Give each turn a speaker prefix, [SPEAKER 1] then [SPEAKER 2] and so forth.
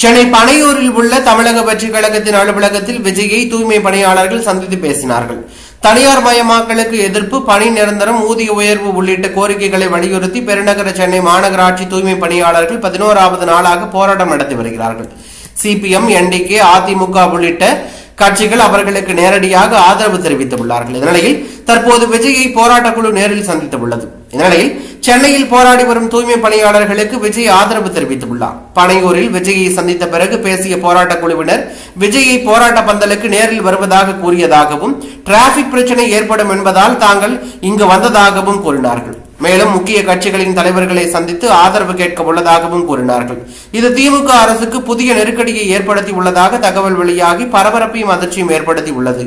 [SPEAKER 1] சென்னை பனையூரில் உள்ள தமிழக வெற்றி கழகத்தின் அலுவலகத்தில் விஜயை தூய்மை பணியாளர்கள் சந்தித்து பேசினார்கள். தனியார் மயமாக்கலுக்கு எதிர்ப்பு, பணி நிரந்தரம், ஊதிய உயர்வு உள்ளிட்ட கோரிக்கைகளை வலியுறுத்தி பெருநகர சென்னை மாநகராட்சி தூய்மை பணியாளர்கள் 11வது நாளாக போராட்டம் நடத்தி வருகிறார்கள். சிபிஎம், என்டிகே, அதிமுக உள்ளிட்ட கட்சிகள் அவர்களுக்கு நேரடியாக ஆதரவு தெரிவித்துள்ளார்கள். இந்நிலையில் தற்போது விஜயை போராட்டக்குழு நேரில் சந்தித்துள்ளது. இந்நிலையில் சென்னையில் போராடி வரும் தூய்மை பணியாளர்களுக்கு விஜய் ஆதரவு தெரிவித்துள்ளார். பனையூரில் விஜயை சந்தித்த பிறகு பேசிய போராட்ட குழுவினர் விஜயை போராட்ட பந்தலுக்கு நேரில் வருவதாக கூறியதாகவும், டிராபிக் பிரச்சனை ஏற்படும் என்பதால் தாங்கள் இங்கு வந்ததாகவும் கூறினார்கள். மேலும் முக்கிய கட்சிகளின் தலைவர்களை சந்தித்து ஆதரவு கேட்க உள்ளதாகவும் கூறினார்கள். இது திமுக அரசுக்கு புதிய நெருக்கடியை ஏற்படுத்தி உள்ளதாக தகவல் வெளியாகி பரபரப்பையும் அதிர்ச்சியும் ஏற்படுத்தி உள்ளது.